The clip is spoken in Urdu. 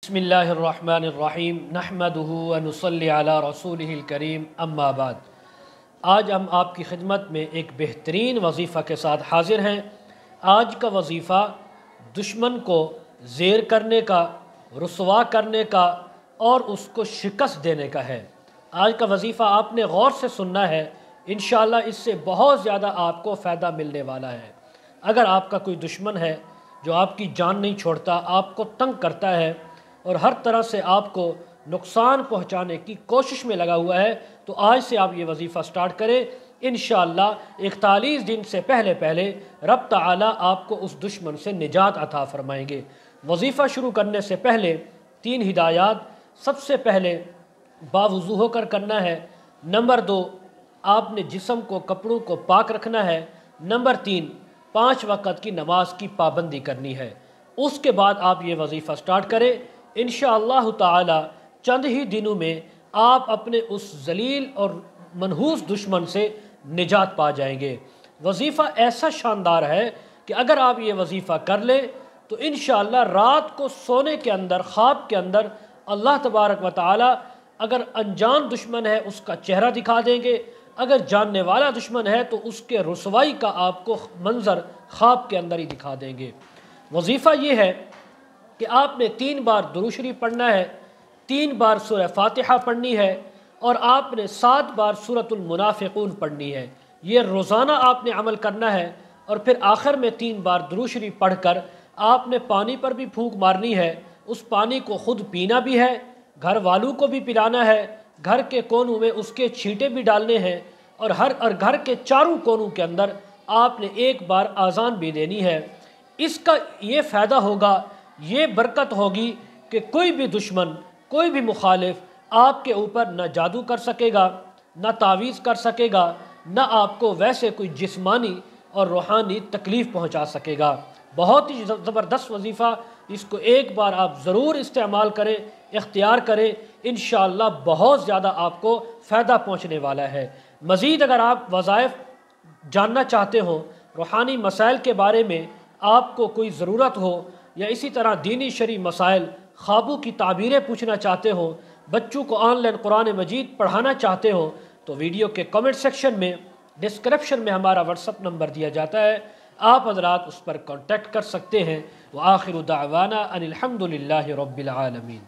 بسم اللہ الرحمن الرحیم نحمدہ و نصلی علی رسولہ الکریم اما بعد۔ آج ہم آپ کی خدمت میں ایک بہترین وظیفہ کے ساتھ حاضر ہیں۔ آج کا وظیفہ دشمن کو زیر کرنے کا، رسوا کرنے کا اور اس کو شکست دینے کا ہے۔ آج کا وظیفہ آپ نے غور سے سننا ہے، انشاءاللہ اس سے بہت زیادہ آپ کو فائدہ ملنے والا ہے۔ اگر آپ کا کوئی دشمن ہے جو آپ کی جان نہیں چھوڑتا، آپ کو تنگ کرتا ہے اور ہر طرح سے آپ کو نقصان پہنچانے کی کوشش میں لگا ہوا ہے، تو آج سے آپ یہ وظیفہ سٹارٹ کریں۔ انشاءاللہ 41 دن سے پہلے رب تعالیٰ آپ کو اس دشمن سے نجات عطا فرمائیں گے۔ وظیفہ شروع کرنے سے پہلے 3 ہدایات۔ سب سے پہلے باوضو ہو کر کرنا ہے۔ نمبر 2، آپ نے جسم کو، کپڑوں کو پاک رکھنا ہے۔ نمبر 3، 5 وقت کی نماز کی پابندی کرنی ہے۔ اس کے بعد آپ یہ وظیفہ سٹارٹ کریں، انشاءاللہ تعالی چند ہی دنوں میں آپ اپنے اس ذلیل اور منحوس دشمن سے نجات پا جائیں گے۔ وظیفہ ایسا شاندار ہے کہ اگر آپ یہ وظیفہ کر لیں تو انشاءاللہ رات کو سونے کے اندر، خواب کے اندر اللہ تبارک و تعالی اگر انجان دشمن ہے اس کا چہرہ دکھا دیں گے، اگر جاننے والا دشمن ہے تو اس کے رسوائی کا آپ کو منظر خواب کے اندر ہی دکھا دیں گے۔ وظیفہ یہ ہے کہ آپ نے 3 بار درود شریف پڑھنا ہے، 3 بار سورہ فاتحہ پڑھنی ہے اور آپ نے 7 بار سورۃ المنافقون پڑھنی ہے۔ یہ روزانہ آپ نے عمل کرنا ہے، اور پھر آخر میں 3 بار درود شریف پڑھ کر آپ نے پانی پر بھی پھونک مارنی ہے۔ اس پانی کو خود پینا بھی ہے، گھر والوں کو بھی پلانا ہے، گھر کے کونوں میں اس کے چھینٹے بھی ڈالنے ہیں، اور گھر کے چاروں کونوں کے اندر آپ نے 1 بار آذان بھی دینی ہے۔ اس کا یہ فائدہ ہوگا، یہ برکت ہوگی کہ کوئی بھی دشمن، کوئی بھی مخالف آپ کے اوپر نہ جادو کر سکے گا، نہ تعویذ کر سکے گا، نہ آپ کو ویسے کوئی جسمانی اور روحانی تکلیف پہنچا سکے گا۔ بہت ہی زبردست وظیفہ، اس کو 1 بار آپ ضرور استعمال کریں، اختیار کریں، انشاءاللہ بہت زیادہ آپ کو فائدہ پہنچنے والا ہے۔ مزید اگر آپ وظائف جاننا چاہتے ہوں، روحانی مسائل کے بارے میں آپ کو کوئی ضرورت ہو، یا اسی طرح دینی شرعی مسائل، خوابوں کی تعبیریں پوچھنا چاہتے ہوں، بچوں کو آن لائن قرآن مجید پڑھانا چاہتے ہوں، تو ویڈیو کے کمنٹ سیکشن میں، ڈسکرپشن میں ہمارا واٹس ایپ نمبر دیا جاتا ہے، آپ حضرات اس پر کانٹیکٹ کر سکتے ہیں۔ وآخر دعوانا ان الحمد للہ رب العالمین۔